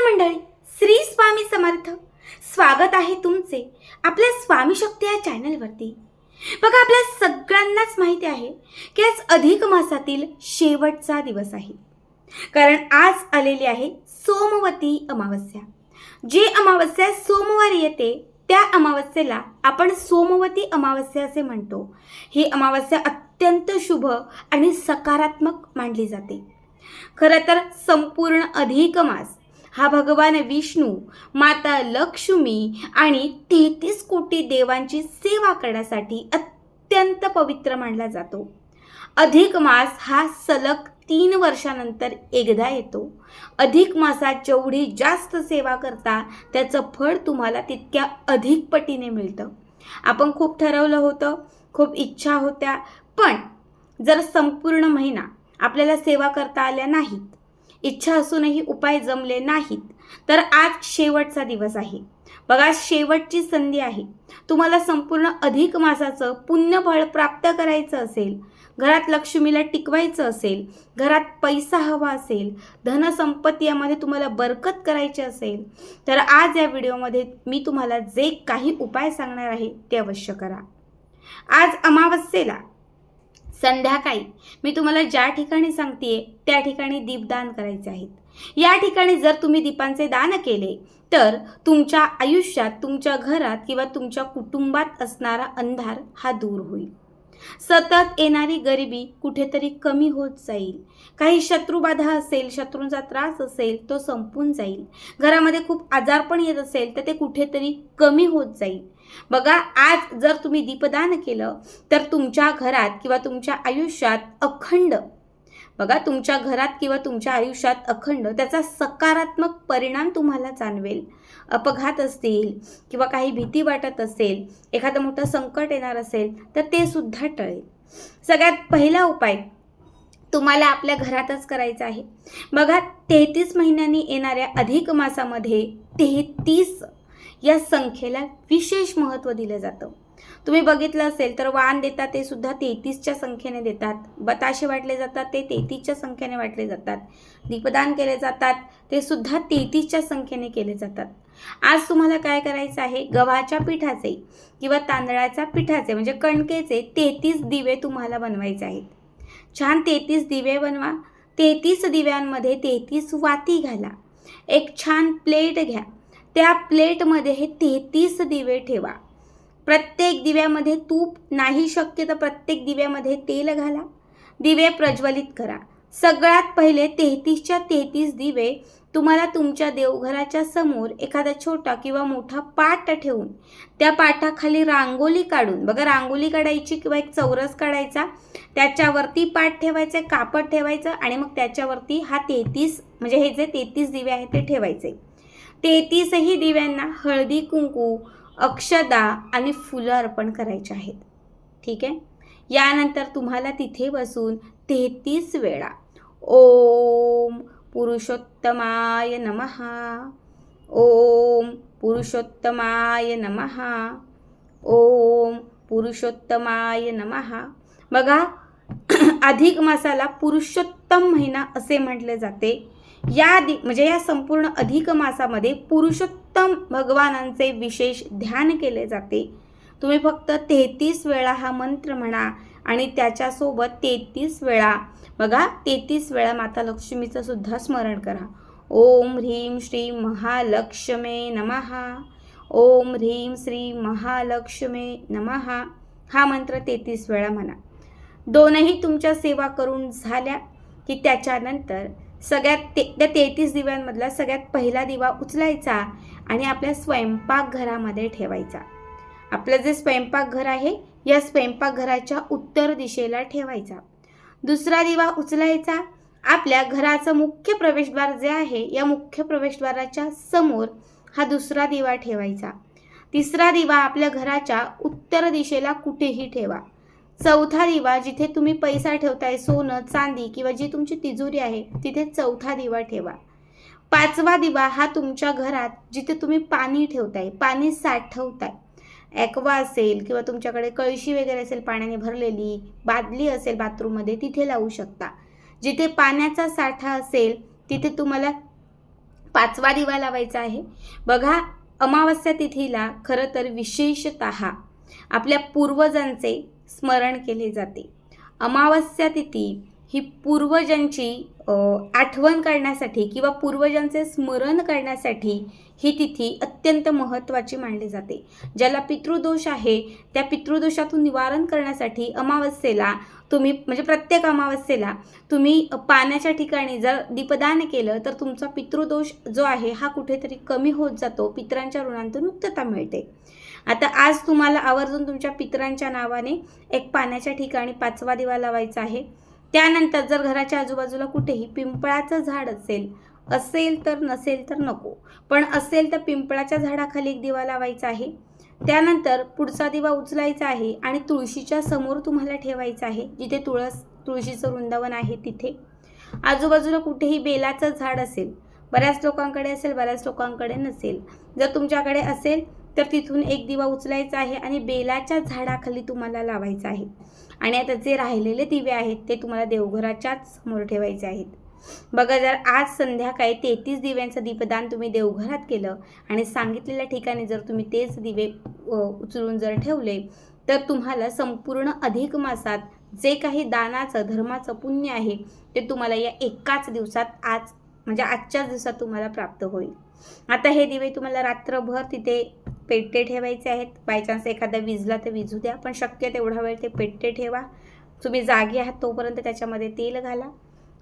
मंडळी, श्री स्वामी समर्थ. स्वागत आहे तुमचे आपल्या स्वामी शक्ती या चॅनलवरती. बघा, आपल्या सगळ्यांनाच माहिती आहे की आज अधिक मासातील शेवटचा दिवस आहे. कारण आज आलेली आहे सोमवती अमावस्या. जी अमावस्या सोमवारी येते त्या अमावस्येला आपण सोमवती अमावस्या असे म्हणतो. ही अमावस्या अत्यंत शुभ आणि सकारात्मक मानली जाते. खरं तर संपूर्ण अधिक मास हा भगवान विष्णू, माता लक्ष्मी आणि 33 कोटी देवांची सेवा करण्यासाठी अत्यंत पवित्र मानला जातो. अधिक मास हा सलग 3 वर्षानंतर एकदा येतो. अधिक मासात जेवढी जास्त सेवा करता त्याचं फळ तुम्हाला तितक्या अधिक पटीने मिळतं. आपण खूप ठरवलं होतं, खूप इच्छा होत्या, पण जर संपूर्ण महिना आपल्याला सेवा करता आल्या नाहीत, इच्छा असूनही उपाय जमले नाहीत, तर आज शेवटचा दिवस आहे. बघा, शेवटची संधी आहे. तुम्हाला संपूर्ण अधिक मासाचं पुण्यफळ प्राप्त करायचं असेल, घरात लक्ष्मीला टिकवायचं असेल, घरात पैसा हवा असेल, धनसंपत्ती यामध्ये तुम्हाला बरकत करायची असेल, तर आज या व्हिडिओमध्ये मी तुम्हाला जे काही उपाय सांगणार आहे ते अवश्य करा. आज अमावस्येला संध्याकाळी मी तुम्हाला ज्या ठिकाणी सांगतेय त्या ठिकाणी दीपदान करायचे आहेत. या ठिकाणी जर तुम्ही दीपांचे दान केले तर तुमच्या आयुष्यात, तुमच्या घरात किंवा तुमच्या कुटुंबात असणारा अंधार हा दूर होईल. सतत येणारी गरिबी कुठेतरी कमी होत जाईल. काही शत्रुबाधा असेल, शत्रूंचा त्रास असेल, तो संपून जाईल. घरामध्ये खूप आजारपण येत असेल तर ते कुठेतरी कमी होत जाईल. बघा, आज जर तुम्ही दीपदान केलं तर तुमच्या घरात किंवा तुमच्या आयुष्यात अखंड, बघा, तुमच्या घरात किंवा तुमच्या आयुष्यात अखंड त्याचा सकारात्मक परिणाम तुम्हाला जाणवेल. अपघात असतील किंवा काही भीती वाटत असेल, एखादं मोठं संकट येणार असेल तर ते सुद्धा टळेल. सगळ्यात पहिला उपाय तुम्हाला आपल्या घरातच करायचा आहे. बघा, 33 महिन्यांनी येणाऱ्या अधिक मासामध्ये 33 या संख्येला विशेष महत्त्व दिलं जातं. तुम्ही बघितलं असेल तर वाण देतात ते सुद्धा 33च्या संख्येने देतात. बताशे वाटले जातात ते 33च्या संख्येने वाटले जातात. दीपदान केले जातात ते सुद्धा 33च्या संख्येने केले जातात. आज तुम्हाला काय करायचं आहे, गव्हाच्या पिठाचे किंवा तांदळाच्या पिठाचे म्हणजे कणकेचे 33 दिवे तुम्हाला बनवायचे आहेत. छान 33 दिवे बनवा. 33 दिव्यांमध्ये 33 वाती घाला. एक छान प्लेट घ्या. त्या प्लेटमध्ये हे 33 दिवे ठेवा. प्रत्येक दिव्यामध्ये तूप, नाही शक्य तर प्रत्येक दिव्यामध्ये तेल घाला. दिवे प्रज्वलित करा. सगळ्यात पहिले 33च्या 33 दिवे तुम्हाला तुमच्या देवघराच्या समोर एखादा छोटा किंवा मोठा पाट ठेवून त्या पाटाखाली रांगोळी काढून, बघा, रांगोळी काढायची किंवा एक चौरस काढायचा, त्याच्यावरती पाट ठेवायचे, कापड ठेवायचं आणि मग त्याच्यावरती हा 33 म्हणजे हे जे 33 दिवे आहेत ते ठेवायचे. 33ही दिव्यांना हळदी, कुंकू, अक्षदा आणि फुलं अर्पण करायचे आहेत. ठीक आहे. यानंतर तुम्हाला तिथे बसून 33 वेळा ओम पुरुषोत्तमाय नमः, ओम पुरुषोत्तमाय नमः, ओम पुरुषोत्तमाय नमः. बघा, अधिक मासाला पुरुषोत्तम महिना असे म्हटले जाते. म्हणजे या संपूर्ण अधिक मासामध्ये पुरुषोत्तम भगवानांचे विशेष ध्यान केले जाते. तुम्ही फक्त 33 वेळा हा मंत्र म्हणा आणि त्याच्यासोबत 33 वेळा, बघा, 33 वेळा माता लक्ष्मीचं सुद्धा स्मरण करा. ओम ह्रीं श्री महालक्ष्मे नमः, ओम ह्रीं श्री महालक्ष्मे नमः. हा मंत्र 33 वेळा म्हणा. दोनही तुमच्या सेवा करून झाल्या की त्याच्यानंतर त्या 33 दिव्यांमधला सगळ्यात पहिला दिवा उचलायचा आणि आपल्या स्वयंपाकघरामध्ये ठेवायचा. आपलं जे स्वयंपाकघर आहे या स्वयंपाकघराच्या उत्तर दिशेला ठेवायचा. दुसरा दिवा उचलायचा, आपल्या घराचं मुख्य प्रवेशद्वार जे आहे या मुख्य प्रवेशद्वाराच्या समोर हा दुसरा दिवा ठेवायचा. तिसरा दिवा आपल्या घराच्या उत्तर दिशेला कुठेही ठेवा. चौथा दिवा जिथे तुम्ही पैसा ठेवताय, सोनं, चांदी किंवा जी तुमची तिजोरी आहे तिथे चौथा दिवा ठेवा. पाचवा दिवा हा तुमच्या घरात जिथे तुम्ही पाणी ठेवताय, पाणी साठवताय, ॲक्वा असेल किंवा तुमच्याकडे कळशी वगैरे असेल पाण्याने भरलेली, बादली असेल बाथरूममध्ये, तिथे लावू शकता. जिथे पाण्याचा साठा असेल तिथे तुम्हाला 5वा दिवा लावायचा आहे. बघा, अमावस्या तिथीला खरं तर विशेषतः आपल्या पूर्वजांचे स्मरण केले जाते. अमावस्या तिथी ही पूर्वजांची आठवण करण्यासाठी किंवा पूर्वजांचे स्मरण करण्यासाठी ही तिथी अत्यंत महत्त्वाची मानली जाते. ज्याला पितृदोष आहे त्या पितृदोषातून निवारण करण्यासाठी अमावस्येला तुम्ही म्हणजे प्रत्येक अमावस्येला तुम्ही पाण्याच्या ठिकाणी जर दीपदान केलं तर तुमचा पितृदोष जो आहे हा कुठेतरी कमी होत जातो, पितरांच्या ऋणांतून मुक्तता मिळते. आता आज तुम्हाला आवर्जून तुमच्या पितरांच्या नावाने एक पाण्याच्या ठिकाणी 5वा दिवा लावायचा आहे. त्यानंतर जर घराच्या आजूबाजूला कुठेही पिंपळाचं झाड असेल तर नसेल तर नको, पण असेल तर पिंपळाच्या झाडाखाली एक दिवा लावायचा आहे. त्यानंतर पुढचा दिवा उचलायचा आहे आणि तुळशीच्या समोर तुम्हाला ठेवायचा आहे, जिथे तुळशीचं वृंदावन आहे तिथे. आजूबाजूला कुठेही बेलाचं झाड असेल, बऱ्याच लोकांकडे असेल, बऱ्याच लोकांकडे नसेल. जर तुमच्याकडे असेल तर तिथून एक दिवा उचलायचा आहे आणि बेलाच्या झाडाखाली तुम्हाला लावायचा आहे. आणि आता जे राहिलेले दिवे आहेत ते तुम्हाला देवघराच्याच समोर ठेवायचे आहेत. बघा, जर आज संध्याकाळी 33 दिव्यांचं दीपदान तुम्ही देवघरात केलं आणि सांगितलेल्या ठिकाणी जर तुम्ही तेच दिवे उचलून जर ठेवले तर तुम्हाला संपूर्ण अधिक मासात जे काही दानाचं धर्माचं पुण्य आहे ते तुम्हाला या एकाच दिवसात आजच्याच दिवसात तुम्हाला प्राप्त होईल. आता हे दिवे तुम्हाला रात्रभर तिथे पेटते ठेवायचे आहेत. बायचान्स एखादा विजला तर विजू द्या, पण शक्य तेवढा वेळ ते पेटते ठेवा. तुम्ही जागे आहात तोपर्यंत त्याच्यामध्ये तेल घाला.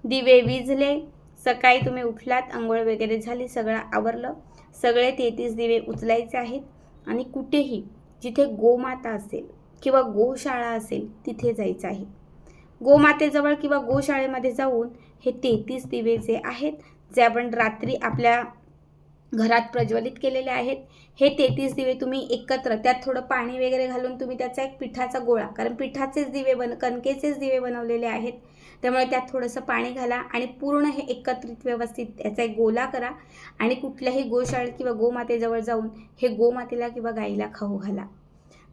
दिवे विजले, सकाळी तुम्ही उठलात, आंघोळ वगैरे झाली, सगळं आवरलं, सगळे 33 दिवे उचलायचे आहेत आणि कुठेही जिथे गोमाता असेल किंवा गोशाळा असेल तिथे जायचं आहे. गोमातेजवळ किंवा गोशाळेमध्ये जाऊन हे 33 दिवे जे आहेत, जे आपण रात्री आपल्या घरात प्रज्वलित केलेले आहेत, हे 33 दिवे तुम्ही एकत्र त्यात थोडं पाणी वगैरे घालून तुम्ही त्याचा एक पिठाचा गोळा, कारण पिठाचेच दिवे कणकेचेच दिवे बनवलेले आहेत, त्यामुळे त्यात थोडंसं पाणी घाला आणि पूर्ण हे एकत्रित व्यवस्थित याचा एक गोला करा आणि कुठल्याही गोशाळेत किंवा गोमातेजवळ जाऊन हे गोमातेला किंवा गाईला खाऊ घाला.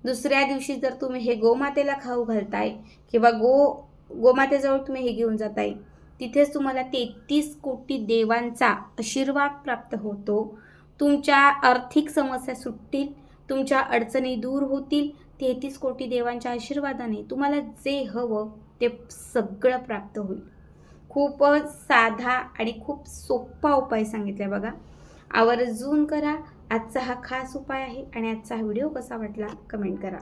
दुसऱ्या दिवशी जर तुम्ही हे गोमातेला खाऊ घालताय किंवा गोमातेजवळ तुम्ही हे घेऊन जाताय, तिथेच तुम्हाला 33 कोटी देवांचा आशीर्वाद प्राप्त होतो. तुमच्या आर्थिक समस्या सुटतील, तुमच्या अडचणी दूर होतील. 33 कोटी देवांच्या आशीर्वादाने तुम्हाला जे हवं ते सगळं प्राप्त होईल. खूप साधा आणि खूप सोपा उपाय सांगितला बघा, आवर्जून करा. आजचा हा खास उपाय आहे आणि आजचा हा व्हिडिओ कसा वाटला कमेंट करा.